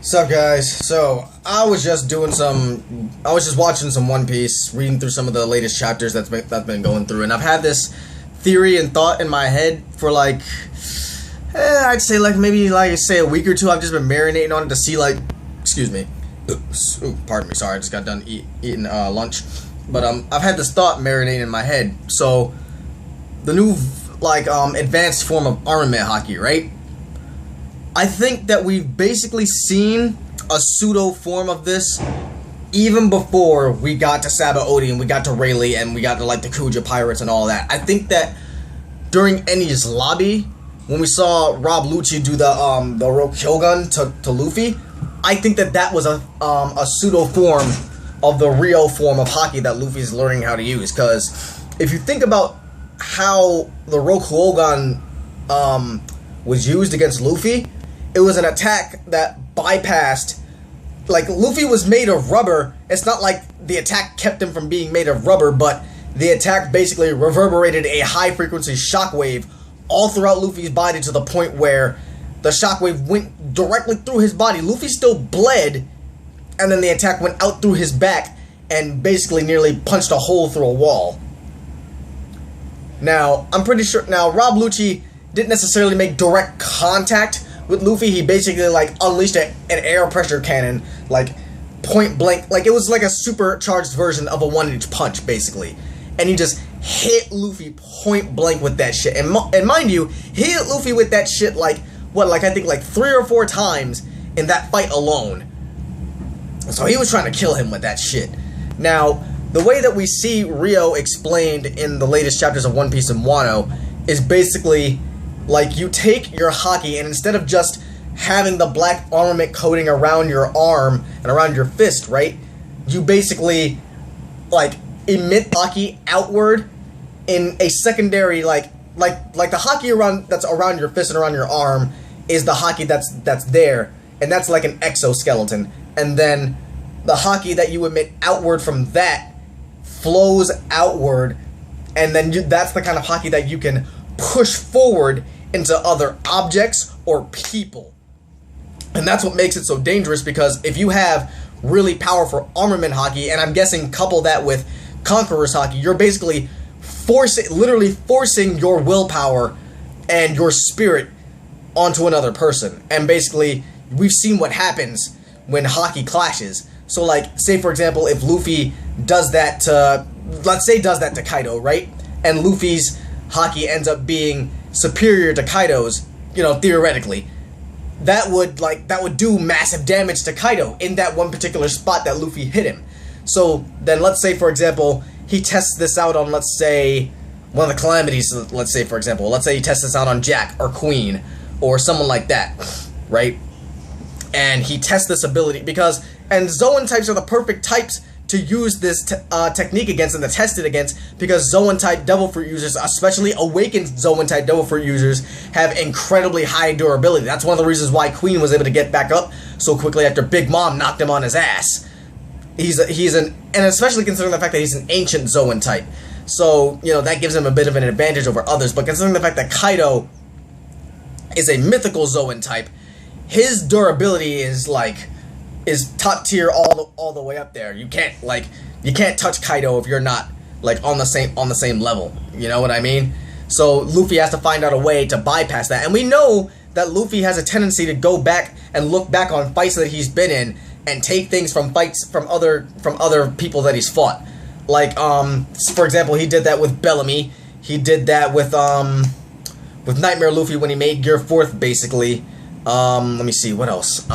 Sup guys? So I was just watching some One Piece, reading through some of the latest chapters that's been going through, and I've had this theory and thought in my head for I'd say maybe a week or two. I've just been marinating on it to see excuse me, ooh, pardon me, sorry, I just got done eating lunch, but I've had this thought marinating in my head. So the new advanced form of armament Haki, right? I think that we've basically seen a pseudo form of this even before we got to Sabaody and we got to Rayleigh and we got to the Kuja pirates and all that. I think that during Enies lobby, when we saw Rob Lucci do the Rokukgun to Luffy, I think that was a pseudo form of the real form of Haki that Luffy's learning how to use. Because if you think about how the Rokukgun was used against Luffy, it was an attack that bypassed, Luffy was made of rubber. It's not like the attack kept him from being made of rubber, but the attack basically reverberated a high frequency shockwave all throughout Luffy's body to the point where the shockwave went directly through his body. Luffy still bled, and then the attack went out through his back and basically nearly punched a hole through a wall. Now, I'm pretty sure, Rob Lucci didn't necessarily make direct contact with Luffy. He basically unleashed an air pressure cannon, point blank, it was like a supercharged version of a 1-inch punch basically, and he just hit Luffy point blank with that shit. And mind you, he hit Luffy with that shit I think 3 or 4 times in that fight alone. So he was trying to kill him with that shit. Now, the way that we see Ryou explained in the latest chapters of One Piece and Wano is basically you take your Haki, and instead of just having the black armament coating around your arm and around your fist, right? You basically emit Haki outward in a secondary the Haki that's around your fist and around your arm is the Haki that's there, and that's like an exoskeleton. And then the Haki that you emit outward from that flows outward, and then that's the kind of Haki that you can push forward into other objects or people. And that's what makes it so dangerous, because if you have really powerful armament Haki, and I'm guessing couple that with Conqueror's Haki, you're basically literally forcing your willpower and your spirit onto another person. And basically, we've seen what happens when Haki clashes. So say for example, if Luffy does that to, does that to Kaido, right? And Luffy's Haki ends up being superior to Kaido's, theoretically, that would do massive damage to Kaido in that one particular spot that Luffy hit him. So then let's say, for example, he tests this out on, let's say, one of the calamities, let's say he tests this out on Jack or Queen or someone like that, right? And he tests this ability and Zoan types are the perfect types to use this technique against and to test it against, because Zoan-type Devil Fruit users, especially awakened Zoan-type Devil Fruit users, have incredibly high durability. That's one of the reasons why Queen was able to get back up so quickly after Big Mom knocked him on his ass. And especially considering the fact that he's an ancient Zoan type. So, that gives him a bit of an advantage over others. But considering the fact that Kaido is a mythical Zoan type, his durability is top tier all the way up there. You can't touch Kaido if you're not on the same level. You know what I mean? So Luffy has to find out a way to bypass that. And we know that Luffy has a tendency to go back and look back on fights that he's been in and take things from fights from other people that he's fought. For example, he did that with Bellamy. He did that with Nightmare Luffy when he made Gear 4th basically. Let me see, what else?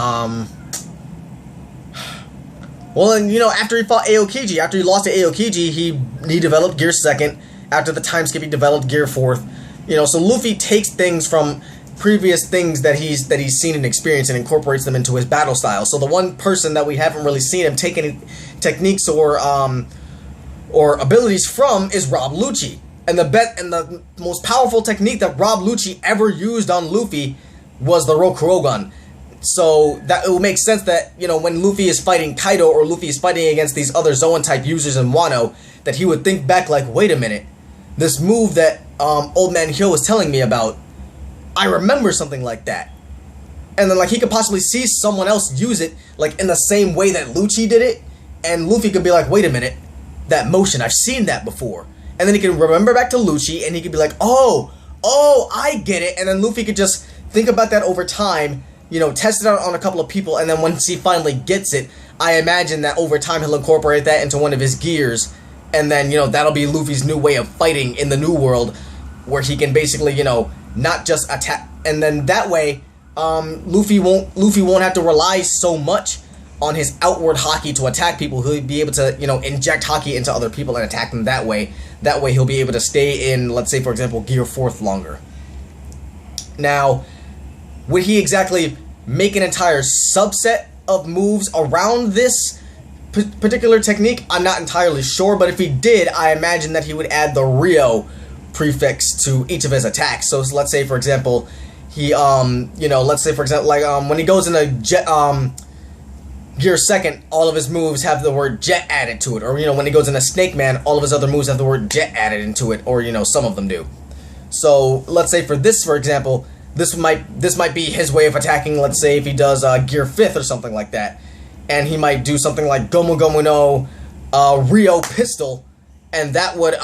Well, and after he fought Aokiji, after he lost to Aokiji, he developed Gear 2nd. After the time skip, he developed Gear 4th. So Luffy takes things from previous things that he's seen and experienced and incorporates them into his battle style. So the one person that we haven't really seen him take any techniques or abilities from is Rob Lucci. And the most powerful technique that Rob Lucci ever used on Luffy was the Rokukgun. So that it will make sense that, when Luffy is fighting Kaido or Luffy is fighting against these other Zoan-type users in Wano, that he would think back wait a minute, this move that Old Man Hyo was telling me about, I remember something like that. and then like he could possibly see someone else use it like in the same way that Lucci did it, and Luffy could be like, wait a minute, that motion, I've seen that before. And then he can remember back to Lucci, and he could be like, oh, I get it. And then Luffy could just think about that over time, you know, test it out on a couple of people, and then once he finally gets it, I imagine that over time he'll incorporate that into one of his gears, and then, you know, that'll be Luffy's new way of fighting in the new world, where he can basically, you know, not just attack, and then that way, Luffy won't have to rely so much on his outward Haki to attack people. He'll be able to, you know, inject Haki into other people and attack them that way. That way he'll be able to stay in, let's say, for example, Gear 4th longer. Now, would he exactly make an entire subset of moves around this particular technique? I'm not entirely sure, but if he did, I imagine that he would add the Ryou prefix to each of his attacks. So let's say, for example, he, you know, let's say, for example, like, when he goes into Gear 2nd, all of his moves have the word jet added to it. Or, you know, when he goes into Snake Man, all of his other moves have the word jet added into it. Or, you know, some of them do. So, let's say for this, for example, this might be his way of attacking, let's say if he does Gear 5th or something like that. And he might do something like Gomu Gomu no Ryou Pistol. And that would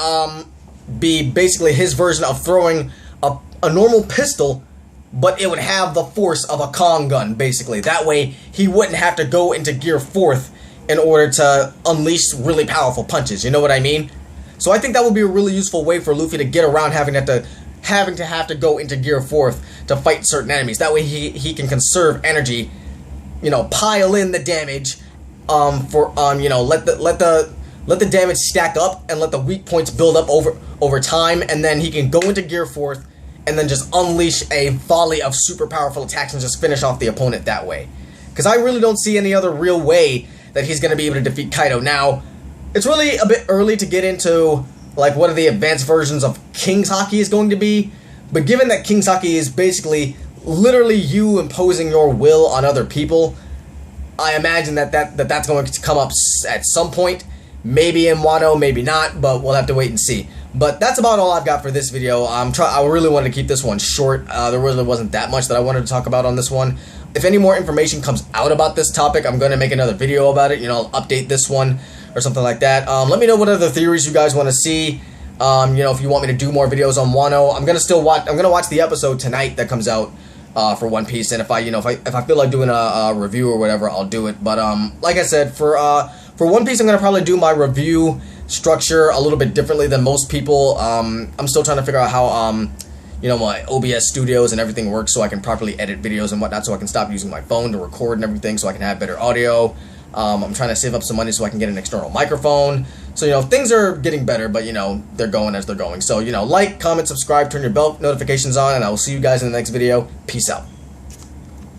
be basically his version of throwing a normal pistol, but it would have the force of a Kong gun, basically. That way, he wouldn't have to go into Gear 4th in order to unleash really powerful punches, you know what I mean? So I think that would be a really useful way for Luffy to get around having to go into Gear 4th to fight certain enemies. That way he can conserve energy, you know, pile in the damage, you know, let the damage stack up and let the weak points build up over time, and then he can go into Gear 4th and then just unleash a volley of super powerful attacks and just finish off the opponent that way. Because I really don't see any other real way that he's going to be able to defeat Kaido. Now, it's really a bit early to get into, like, what are the advanced versions of King's Haki is going to be, but given that King's Haki is basically literally you imposing your will on other people, I imagine that's going to come up at some point. Maybe in Wano, maybe not, but we'll have to wait and see. But that's about all I've got for this video. I really wanted to keep this one short. There really wasn't that much that I wanted to talk about on this one. If any more information comes out about this topic, I'm going to make another video about it. You know, I'll update this one or something like that. Let me know what other theories you guys want to see. You know, if you want me to do more videos on Wano, I'm gonna watch the episode tonight that comes out for One Piece. And if I feel like doing a review or whatever, I'll do it. But like I said, for One Piece, I'm gonna probably do my review structure a little bit differently than most people. I'm still trying to figure out how you know, my OBS studios and everything works, so I can properly edit videos and whatnot, so I can stop using my phone to record and everything, so I can have better audio. I'm trying to save up some money so I can get an external microphone. So, you know, things are getting better, but, you know, they're going as they're going. So, you know, like, comment, subscribe, turn your bell notifications on, and I will see you guys in the next video. Peace out.